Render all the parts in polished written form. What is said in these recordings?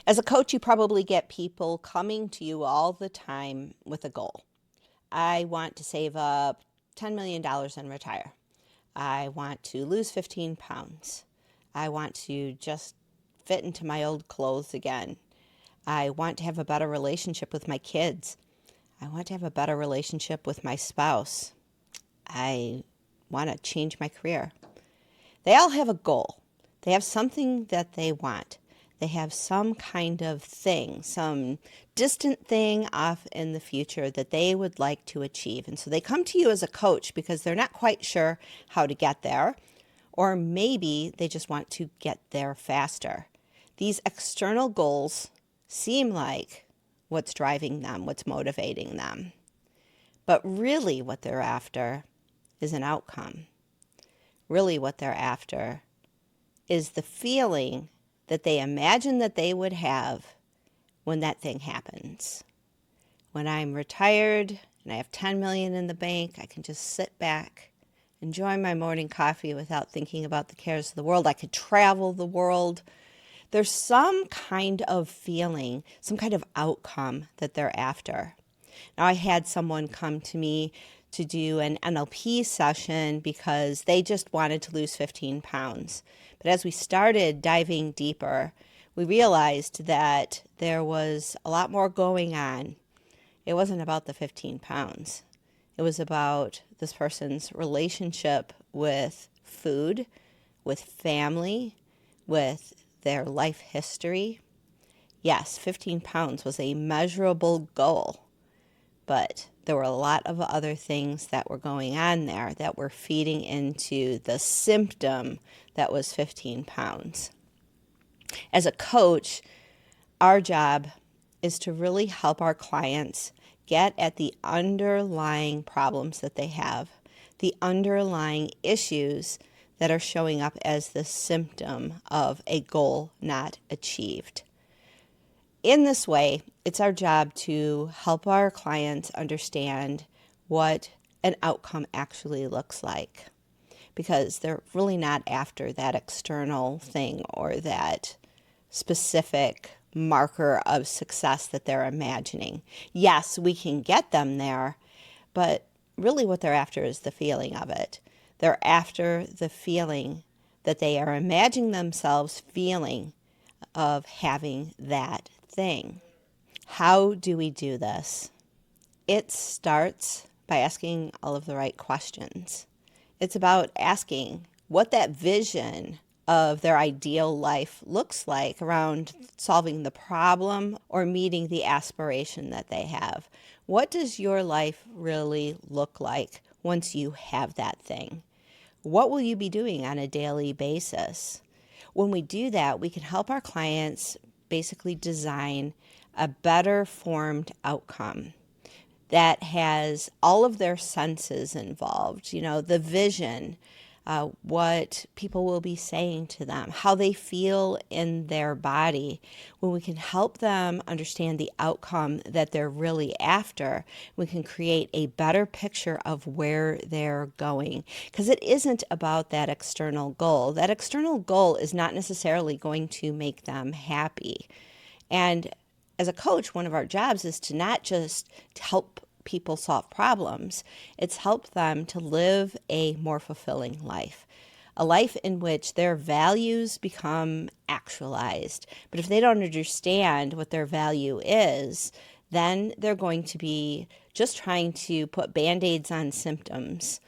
As a coach, you probably get people coming to you all the time with a goal. I want to save up $10 million and retire. I want to lose 15 pounds. I want to just fit into my old clothes again. I want to have a better relationship with my kids. I want to have a better relationship with my spouse. I want to change my career. They all have a goal. They have something that they want. They have some kind of thing, some distant thing off in the future that they would like to achieve. And so they come to you as a coach because they're not quite sure how to get there, or maybe they just want to get there faster. These external goals seem like what's driving them, what's motivating them. But really what they're after is an outcome. Really what they're after is the feeling that they imagine that they would have when that thing happens. When I'm retired and I have 10 million in the bank, I can just sit back, enjoy my morning coffee without thinking about the cares of the world. I could travel the world. There's some kind of feeling, some kind of outcome that they're after. Now, I had someone come to me to do an NLP session because they just wanted to lose 15 pounds. But as we started diving deeper, we realized that there was a lot more going on. It wasn't about the 15 pounds. It was about this person's relationship with food, with family, with their life history. Yes, 15 pounds was a measurable goal, but there were a lot of other things that were going on there that were feeding into the symptom that was 15 pounds. As a coach, our job is to really help our clients get at the underlying problems that they have, the underlying issues that are showing up as the symptom of a goal not achieved. In this way, it's our job to help our clients understand what an outcome actually looks like, because they're really not after that external thing or that specific marker of success that they're imagining. Yes, we can get them there, but really what they're after is the feeling of it. They're after the feeling that they are imagining themselves feeling of having that thing. How do we do this? It starts by asking all of the right questions. It's about asking what that vision of their ideal life looks like around solving the problem or meeting the aspiration that they have. What does your life really look like once you have that thing? What will you be doing on a daily basis? When we do that, we can help our clients basically design a better formed outcome that has all of their senses involved, the vision, what people will be saying to them, how they feel in their body. When we can help them understand the outcome that they're really after, we can create a better picture of where they're going. Because it isn't about that external goal. That external goal is not necessarily going to make them happy. And as a coach, one of our jobs is to not just help people solve problems, it's help them to live a more fulfilling life, a life in which their values become actualized. But if they don't understand what their value is, then they're going to be just trying to put Band-Aids on symptoms.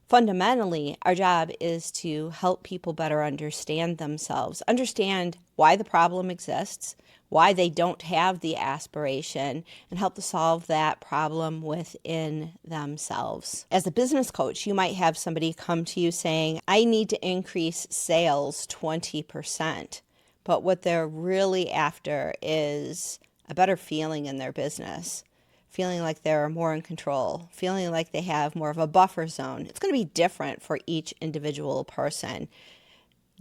Fundamentally, our job is to help people better understand themselves, understand why the problem exists, why they don't have the aspiration, and help to solve that problem within themselves. As a business coach, you might have somebody come to you saying, I need to increase sales 20%. But what they're really after is a better feeling in their business, feeling like they're more in control, feeling like they have more of a buffer zone. It's going to be different for each individual person.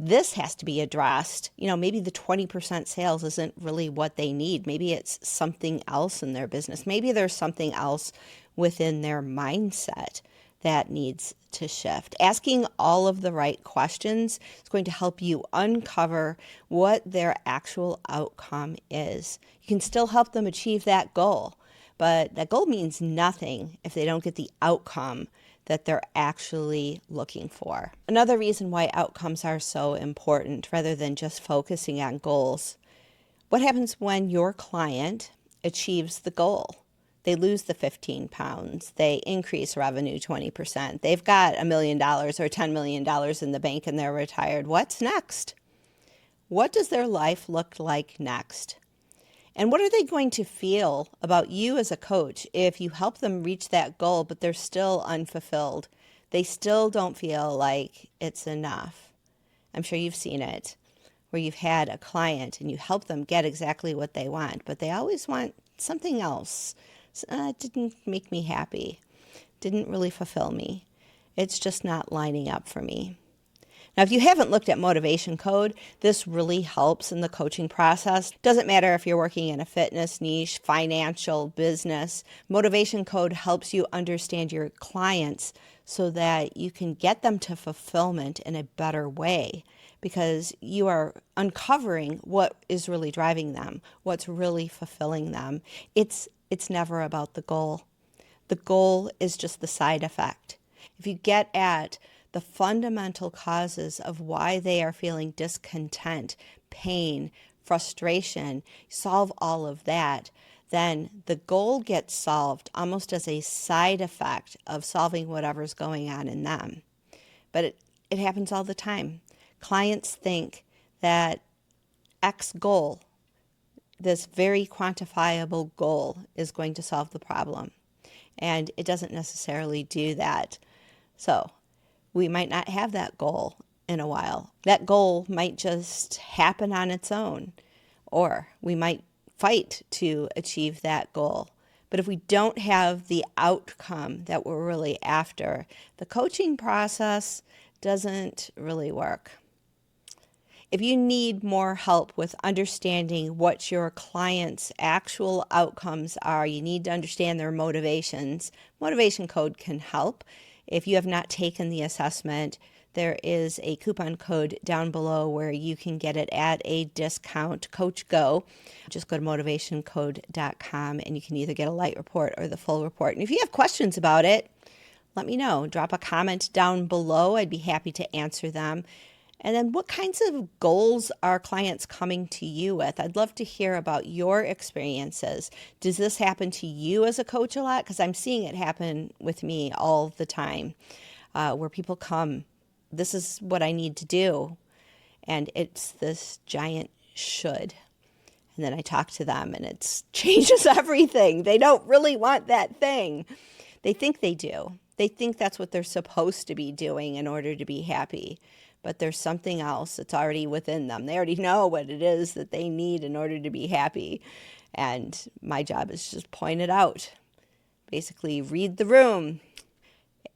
This has to be addressed. Maybe the 20% sales isn't really what they need. Maybe it's something else in their business. Maybe there's something else within their mindset that needs to shift. Asking all of the right questions is going to help you uncover what their actual outcome is. You can still help them achieve that goal, but that goal means nothing if they don't get the outcome that they're actually looking for. Another reason why outcomes are so important rather than just focusing on goals. What happens when your client achieves the goal? They lose the 15 pounds. They increase revenue 20%. They've got $1 million or $10 million in the bank and they're retired. What's next? What does their life look like next? And what are they going to feel about you as a coach if you help them reach that goal, but they're still unfulfilled? They still don't feel like it's enough. I'm sure you've seen it, where you've had a client and you help them get exactly what they want, but they always want something else. It didn't make me happy. Didn't really fulfill me. It's just not lining up for me. Now, if you haven't looked at Motivation Code, this really helps in the coaching process. Doesn't matter if you're working in a fitness niche, financial, business. Motivation Code helps you understand your clients so that you can get them to fulfillment in a better way, because you are uncovering what is really driving them, what's really fulfilling them. It's never about the goal. The goal is just the side effect. If you get at the fundamental causes of why they are feeling discontent, pain, frustration, solve all of that, then the goal gets solved almost as a side effect of solving whatever's going on in them. But it happens all the time. Clients think that X goal, this very quantifiable goal, is going to solve the problem. And it doesn't necessarily do that. So we might not have that goal in a while. That goal might just happen on its own, or we might fight to achieve that goal. But if we don't have the outcome that we're really after, the coaching process doesn't really work. If you need more help with understanding what your clients' actual outcomes are, you need to understand their motivations. Motivation Code can help. If you have not taken the assessment, there is a coupon code down below where you can get it at a discount, Coach Go. Just go to motivationcode.com and you can either get a light report or the full report. And if you have questions about it, let me know. Drop a comment down below. I'd be happy to answer them. And then what kinds of goals are clients coming to you with? I'd love to hear about your experiences. Does this happen to you as a coach a lot? Because I'm seeing it happen with me all the time, where people come, this is what I need to do. And it's this giant should. And then I talk to them and it changes everything. They don't really want that thing. They think they do. They think that's what they're supposed to be doing in order to be happy. But there's something else that's already within them. They already know what it is that they need in order to be happy. And my job is just point it out. Basically, read the room.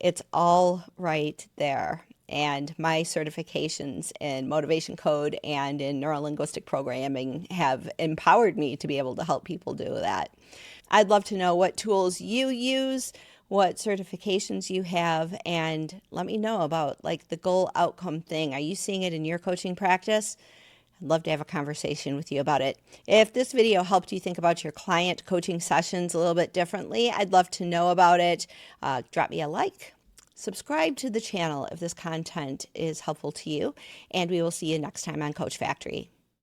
It's all right there. And my certifications in Motivation Code and in neuro-linguistic programming have empowered me to be able to help people do that. I'd love to know what tools you use, what certifications you have, and let me know about like the goal outcome thing. Are you seeing it in your coaching practice? I'd love to have a conversation with you about it. If this video helped you think about your client coaching sessions a little bit differently, I'd love to know about it. Drop me a like. Subscribe to the channel if this content is helpful to you, and we will see you next time on Coach Factory.